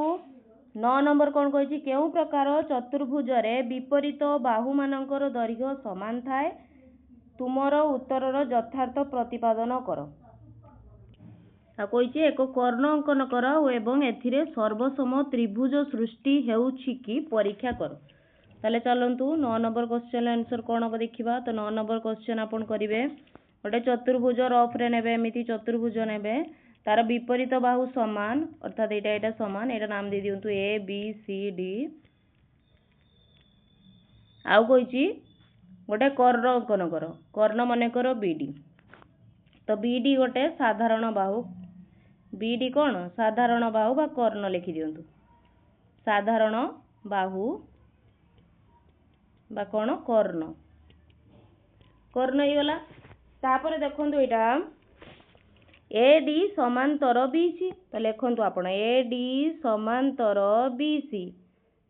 9 नंबर कोन कहछि केउ प्रकार चतुर्भुज रे विपरीत बाहु मानकर दैर्घ्य समान थाए तुमरो उत्तरर यथार्थ प्रतिपादन कर आ कहछि एक कर्ण अंकन कर एवं एथिरे सर्वसम त्रिभुज सृष्टि हेउछि कि परीक्षा कर ताले चलंतु 9 नंबर क्वेश्चन आंसर कोन हो देखिबा तो 9 नंबर क्वेश्चन आपन करिवे गोटे चतुर्भुज रफ रे नेबे एमिति चतुर्भुज नेबे तार विपरीत बाहु समान अर्थात एटा समान एटा नाम दे दियंतु ए बी सी डी आउ कहिछि गोटे कर्ण अंकन कर कर्ण माने कर बीडी तो बीडी गोटे साधारण बाहु बीडी कोन साधारण बाहु बा कर्ण लिखि दियंतु साधारण बाहु बा कोन कर्ण कर्ण ही गला तापर देखंतु एटा AD समांतर BC तो लिखंतु आपण AD समांतर BC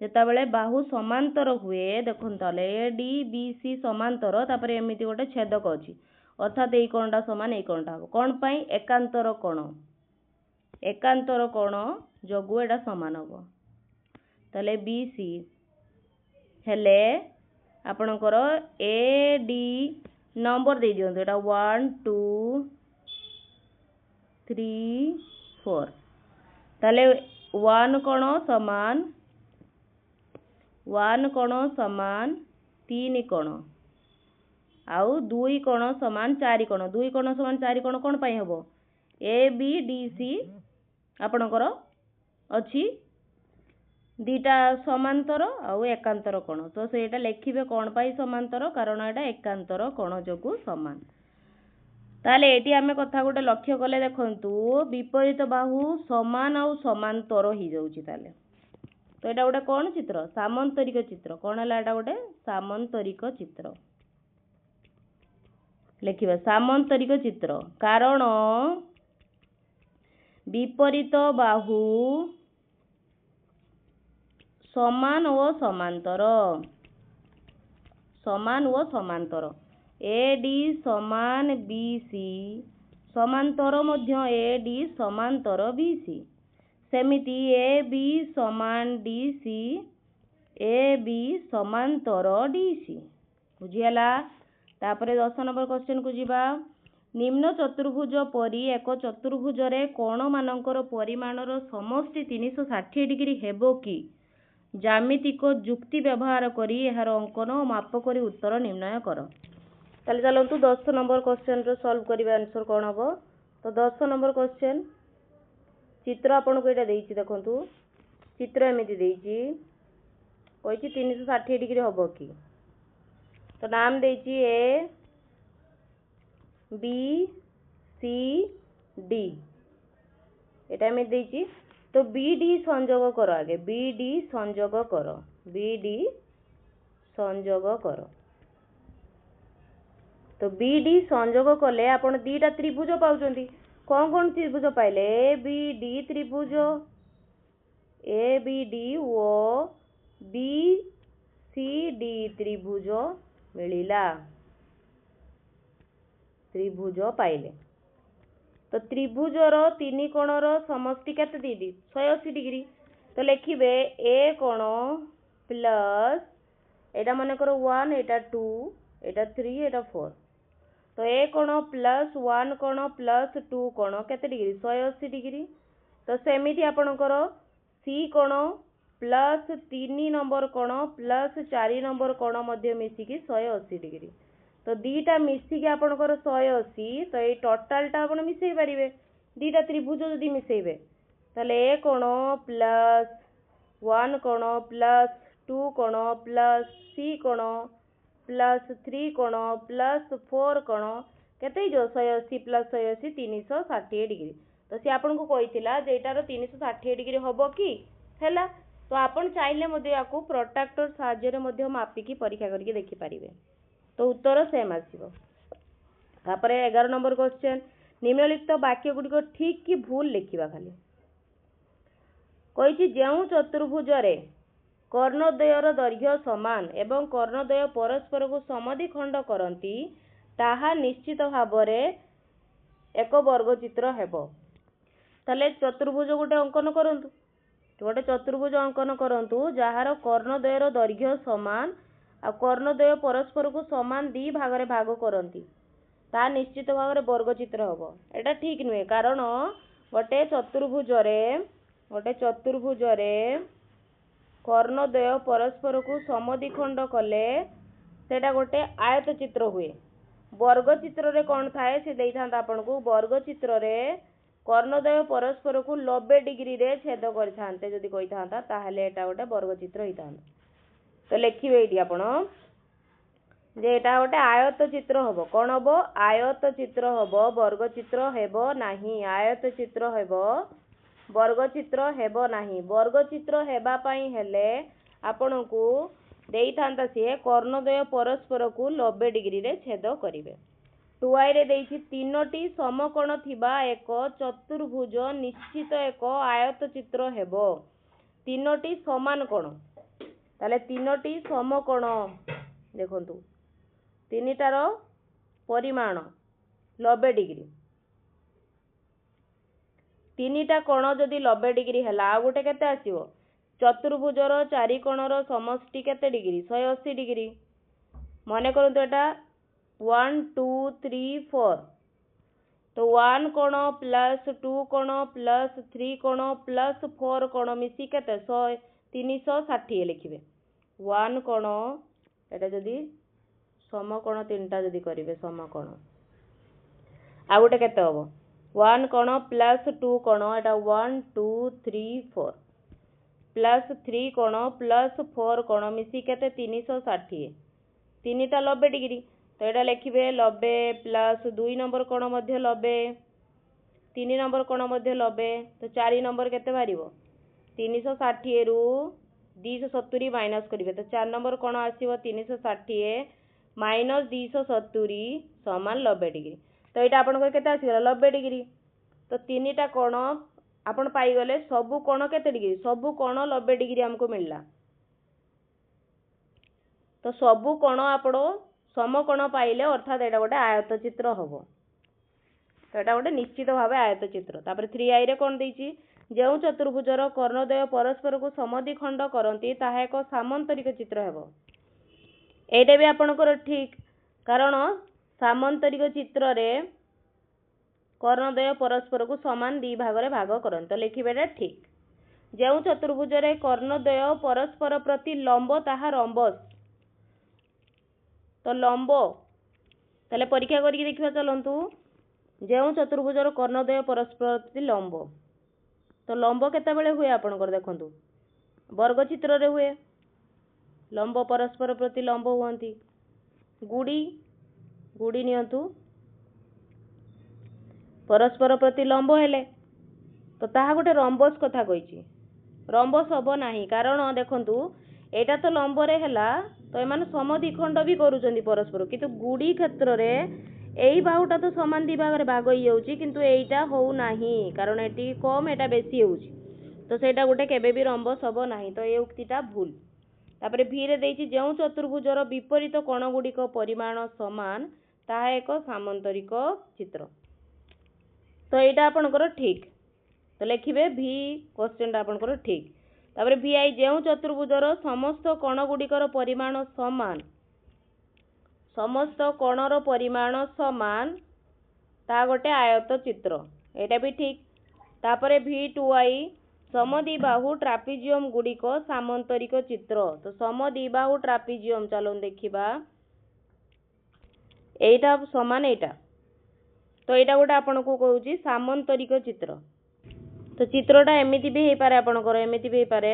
जेता बेले बाहु समांतर हुए देखंतु ताले AD BC समांतर तापर एमिति गोटे छेदक अछि अर्थात एई कोणटा समान एई कोणटा हो कोन पई एकांतर कोण जोगु एटा समान हो ताले BC हेले आपणकर AD नंबर दे दियंतु एटा 1 2 3 4 ताले 1 कोण समान 3 कोण आउ 2 कोण समान 4 कोण 2 कोण समान 4 कोण कोन पई हबो ए बी डी सी आपणकर अछि दीटा समांतर आउ एकांतर कोण तो सेटा लेखिबे कोन पई समांतर कारण एटा एकांतर कोण जोगु समान ताले एटी आमे कथा गोटे लक्ष्य कले देखंतु विपरीत बाहु समान आउ समांतर ही जाउची ताले तो एटा गोटे कोन चित्र सामांतरिक चित्र कोन हला एटा गोटे सामांतरिक चित्र लेखिबा सामांतरिक चित्र कारण विपरीत बाहु समान व समांतर AD समान BC समांतर मध्य AD समांतर BC सेमिति AB समान DC AB समांतर DC बुझियला तापरे 10 नंबर क्वेश्चन को जिबा निम्न चतुर्भुज परी एक चतुर्भुज रे कोण मानकर परिमाणर समष्टि 360 डिग्री हेबो कि ज्यामितिक जुक्ति व्यवहार करी एहार अंकन और माप करी उत्तर निर्णय कर ताले चलंतु 10 नंबर क्वेश्चन रो सॉल्व करिबा आंसर कोन हबो तो 10 नंबर क्वेश्चन चित्र आपन को एटा देइछि देखंतु चित्र एमिति देइछि कहिछि 360 डिग्री हबो कि तो नाम देइछि ए बी सी डी एटा एमिति देइछि तो बीडी संयोग कर आगे बीडी संयोग कर तो बीडी संयोग कले आपण दीटा त्रिभुज पाउचंती कोन त्रिभुज पाइले ए बी डी त्रिभुज ए बी डी ओ बी सी डी त्रिभुज मिलिला त्रिभुज पाइले तो त्रिभुजर 3 कोणर समष्टि केते दीदी 180 डिग्री तो लिखिबे ए कोण प्लस एटा माने करो 1 एटा 2 एटा 3 एटा 4 तो ए कोण प्लस 1 कोण प्लस 2 कोण केते डिग्री 180 डिग्री तो सेमिति आपणकर सी कोण प्लस 3 नंबर कोण प्लस 4 नंबर कोण मध्य मिसिकी 180 डिग्री। तो दीटा मिसिकी आपणकर 180, तो ये टोटालटा आपण मिसई पारिबे दीटा त्रिभुज जदि मिसेइबे ताले ए कोण प्लस 1 कोण प्लस 2 कोण प्लस सी कोण प्लस 3 कोण प्लस 4 कोण केते जो 180 प्लस 180 360 डिग्री। तो सी आपन को कहितिला जे एटार 360 डिग्री होबो कि हैला। तो आपण चाहिले मध्ये याकू प्रोट्रैक्टर साहाय्य रे मध्ये मापिकी परीक्षा करके देखि पारिबे। तो उत्तर सेम आसीबो। तापरे 11 नंबर क्वेश्चन निम्नलिखित वाक्य गुडी ठीक कि भूल लिखिबा खाली कहिछि जेउ चतुर्भुज रे कर्णद्वयर दैर्घ्य समान एवं कर्णद्वय परस्पर को समद्विखंड करंती ताहा निश्चित भावरे एक वर्गचित्र हेबो। ताले चतुर्भुज गोटे अंकन करंतु, गोटे चतुर्भुज अंकन करंतु जहार कर्णद्वयर दैर्घ्य समान आ कर्णद्वय परस्पर को समान दी भागरे भाग करंती ता निश्चित भावरे वर्गचित्र हेबो। एटा ठीक नुहे, कारण गोटे चतुर्भुज रे कर्णद्वय परस्पर को समद्विखंड कले सेटा गोटे आयत चित्र हुए। वर्गचित्र रे कौन थाए से देइथांता आपन को वर्गचित्र रे कर्णद्वय परस्पर को 90 डिग्री रे छेद करथांते जदि कहिथांता ताहले एटा गोटे वर्गचित्र हितांता। तो लिखिबे एटी आपण जे एटा गोटे आयत चित्र हबो। कोन हबो? आयत चित्र हबो, वर्गचित्र हेबो नाही। आयत चित्र हेबो, वर्गचित्र हेबो नाही। वर्गचित्र हेबा पई हेले आपण को देइथांता से कर्णद्वय परस्पर को 90 डिग्री रे छेद करिवे। 2i रे देइछि तीनोटी समकोण थिबा एक चतुर्भुज निश्चित एक आयत चित्र हेबो। तीनोटी समान कोण ताले तीनोटी समकोण देखंतु तीनिटार परिमाण 90 डिग्री। तीनिटा कोण जदि 90 डिग्री हला आ गोटे केते आसीबो चतुर्भुजर चारि कोणर समष्टि केते डिग्री 180 डिग्री। मने करंतु एटा 1 2 3 4 तो 1 कोण प्लस 2 कोण प्लस 3 कोण प्लस 4 कोण मिसी केते 360 लिखिबे। 1 कोण एटा जदि समकोण तीनटा जदि करिवे समकोण आ गोटे केते हबो 1 कोण प्लस 2 कोण एटा 1 2 3 4 प्लस 3 कोण प्लस 4 कोण मिसी केते 360 तीनिटा 90 डिग्री। तो एटा लिखिबे 90 प्लस 2 नंबर कोण मध्ये 90 3 नंबर कोण मध्ये 90 तो 4 नंबर केते बारिबो 360 रु 270 माइनस करिवे तो 4 नंबर कोण आसीबो 360 माइनस 270 समान 90 डिग्री। तो एटा आपन को केते आसीगला 90 डिग्री। तो तीनिटा कोण आपण पाई गले सबु कोण केते डिग्री सबु कोण 90 डिग्री हमको मिलला। तो सबु कोण आपण समकोण पाइले अर्थात एटा गोटे आयत चित्र हबो। तो एटा गोटे निश्चित भाबे आयत चित्र। तापर 3i रे कोन देइछि जेउ चतुर्भुजर कर्णद्वय परस्पर को समद्विखंड करंती ताहा एक सामांतरिक चित्र हेबो। एटा भी आपनकर ठीक, कारण सामांतरिक चित्र रे कर्णद्वय परस्पर को समान दी भागरे भाग करंत। तो लिखिबेटा ठीक। जेउ चतुर्भुज रे कर्णद्वय परस्पर प्रति लंब ताहा रंबस। तो लंब ताले परीक्षा करके देखिबा चलंतु जेउ चतुर्भुजर कर्णद्वय परस्पर प्रति लंब। तो लंब केते बेले हुए आपनकर देखंतु वर्गचित्र रे हुए लंब परस्पर प्रति लंब हुअंती। गुडी गुडी नियंतु परस्पर प्रति लंब हेले तो ताहा गोटे रंबस कथा कहिछि। रंबस हबो नाही कारण देखंतु एटा तो लंब रे हेला तो एमान समद्विखंड भी करूचंदी परस्पर, किंतु गुडी क्षेत्र रे एई बाहुटा तो समान दी भागरे भाग होई जाउची किंतु एईटा होउ नाही कारण एटी कम एटा बेसी होउची। तो सेटा गोटे केबे भी रंबस हबो नाही। तो ए उक्तिटा भूल। तापरे भी रे देइछि जेउ चतुर्भुजर विपरीत कोण गुडीक परिमाण समान ताहा एक सामांतरिक चित्र। तो एटा आपनकर ठीक। तो लिखिबे भी क्वेश्चनटा आपनकर ठीक। तापरे भी आई जेउ चतुर्भुजर समस्त कोण गुडीकर परिमाण समान समस्त कोणर परिमाण समान ता गोटे आयत चित्र। एटा भी ठीक। तापरे V2I समद्विबाहु ट्रापिजियम गुड़िक सामंतरिक चित्र। तो समद्विबाहु ट्रापिजियम चलो देखिबा एटा समान एटा तो एटा गोटे आपन को कहूची सामंतरिक चित्र। तो चित्रटा एमिति भी हे पारे आपनकर एमिति भी हे पारे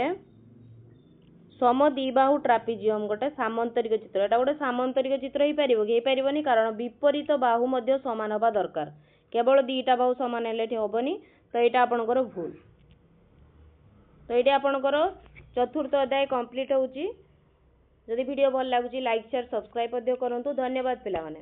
समद्विबाहु ट्रापिजियम गोटे सामंतरिक चित्र। एटा गोटे सामंतरिक चित्र हे पारिबो कि हे पारिबोनी कारण विपरीत बाहु मध्य समान होबा दरकार। केवल दीटा बाहु समान हेले एठी होबनी। तो एटा आपनकर भूल। तो एठी आपनकर चतुर्थ अध्याय कंप्लीट होउची। जदि वीडियो भल लागुची लाइक शेयर सब्सक्राइब करंतु। धन्यवाद पिला माने।